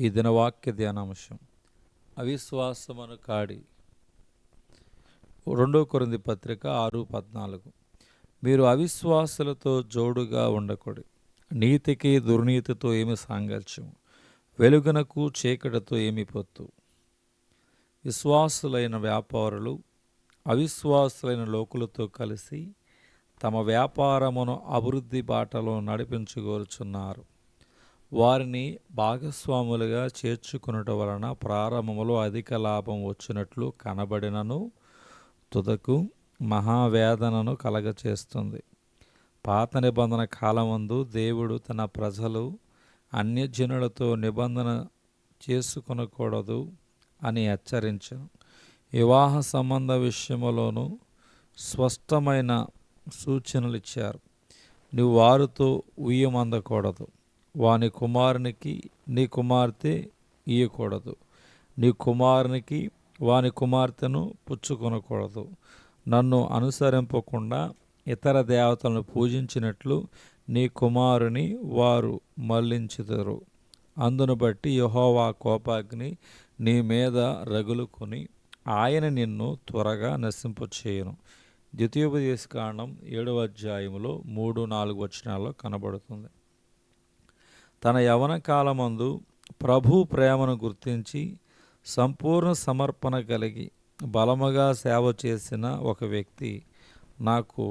ఈ దినవాక్య ధ్యానాంశం అవిశ్వాసమును కాడి. 2 కొరింథీ పత్రిక 6:14. మీరు అవిశ్వాసులతో జోడుగా ఉండకూడదు. నీతికి దుర్నీతితో ఏమి సాంగత్యం, వెలుగునకు చీకటితో ఏమి పొత్తు. విశ్వాసులైన వ్యాపారులు అవిశ్వాసులైన లోకులతో కలిసి తమ వ్యాపారమును అభివృద్ధి బాటలో నడిపించుకోరుచున్నారు. వారిని భాగస్వాములుగా చేర్చుకొనుట వలన ప్రారంభములో అధిక లాభం వచ్చినట్లు కనబడినను తుదకు మహావేదనను కలగచేస్తుంది. పాత నిబంధన కాలమందు దేవుడు తన ప్రజలు అన్యజనులతో నిబంధన చేసుకొనకూడదు అని హెచ్చరించను. వివాహ సంబంధ విషయములోనూ స్పష్టమైన సూచనలు ఇచ్చారు. నువ్వు వారితో ఉయ్యమందకూడదు, వాని కుమారునికి నీ కుమార్తె ఇయ్యకూడదు, నీ కుమారునికి వాని కుమార్తెను పుచ్చుకొనకూడదు. నన్ను అనుసరింపకుండా ఇతర దేవతలను పూజించినట్లు నీ కుమారుని వారు మళ్లించుదురు. అందును బట్టి యెహోవా కోపాగ్ని నీ మీద రగులుకొని ఆయన నిన్ను త్వరగా నశింపచేయును. ద్వితీయోపదేశకాండం 7వ అధ్యాయములో 3-4 వచనాల్లో కనబడుతుంది. తన యవ్వన కాలమందు ప్రభు ప్రేమను గుర్తించి సంపూర్ణ సమర్పణ కలిగి బలముగా సేవ చేసిన ఒక వ్యక్తి నాకు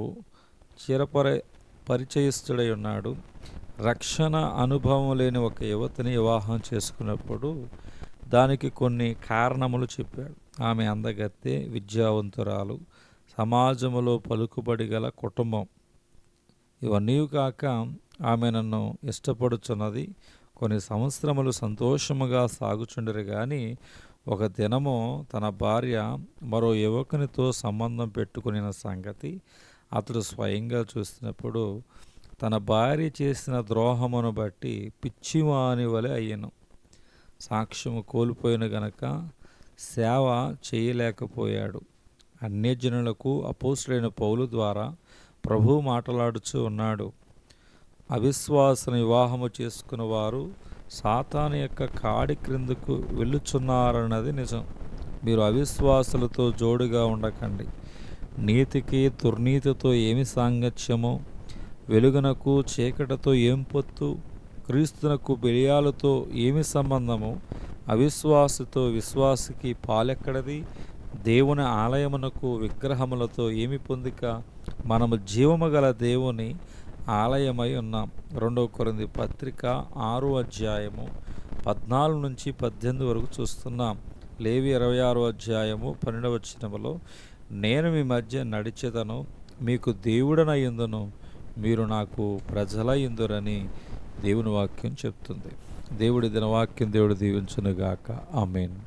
పరిచయస్తుడై ఉన్నాడు. రక్షణ అనుభవం లేని ఒక యువతిని వివాహం చేసుకున్నప్పుడు దానికి కొన్ని కారణములు చెప్పాడు. ఆమె అందగత్తె, విద్యావంతురాలు, సమాజంలో పలుకుబడి గల కుటుంబం. ఇవన్నీ కాక ఆమె నన్ను ఇష్టపడుచున్నది. కొన్ని సంవత్సరములు సంతోషముగా సాగుచుండరు కానీ ఒక దినము తన భార్య మరో యువకునితో సంబంధం పెట్టుకుని సంగతి అతడు స్వయంగా చూసినప్పుడు తన భార్య చేసిన ద్రోహమును బట్టి పిచ్చివాని వలె అయ్యను. సాక్ష్యము కోల్పోయిన గనక సేవ చేయలేకపోయాడు. అన్యజనులకు అపోస్తులైన పౌలు ద్వారా ప్రభు మాట్లాడుచూ ఉన్నాడు. అవిశ్వాసను వివాహము చేసుకున్న వారు సాతాను యొక్క కాడి క్రిందకు వెళ్ళుచున్నారన్నది నిజం. మీరు అవిశ్వాసులతో జోడుగా ఉండకండి. నీతికి దుర్నీతితో ఏమి సాంగత్యమో, వెలుగునకు చీకటితో ఏం పొత్తు, క్రీస్తునకు బెలియాలతో ఏమి సంబంధము, అవిశ్వాసతో విశ్వాసికి పాలెక్కడది, దేవుని ఆలయమునకు విగ్రహములతో ఏమి పొందిక. మనము జీవము గల దేవుని ఆలయమై ఉన్నాం. 2 కొరింథీ పత్రిక 6వ అధ్యాయము 14-18 వరకు చూస్తున్నాం. లేవి 26వ అధ్యాయము 12వ వచనములో నేను మీ మధ్య నడిచెదను, మీకు దేవుడనయ్యుందును, మీరు నాకు ప్రజలయ్యుందురని దేవుని వాక్యం చెప్తుంది. దేవుడి దినవాక్యం దేవుడు దీవించునుగాక. ఆమేన్.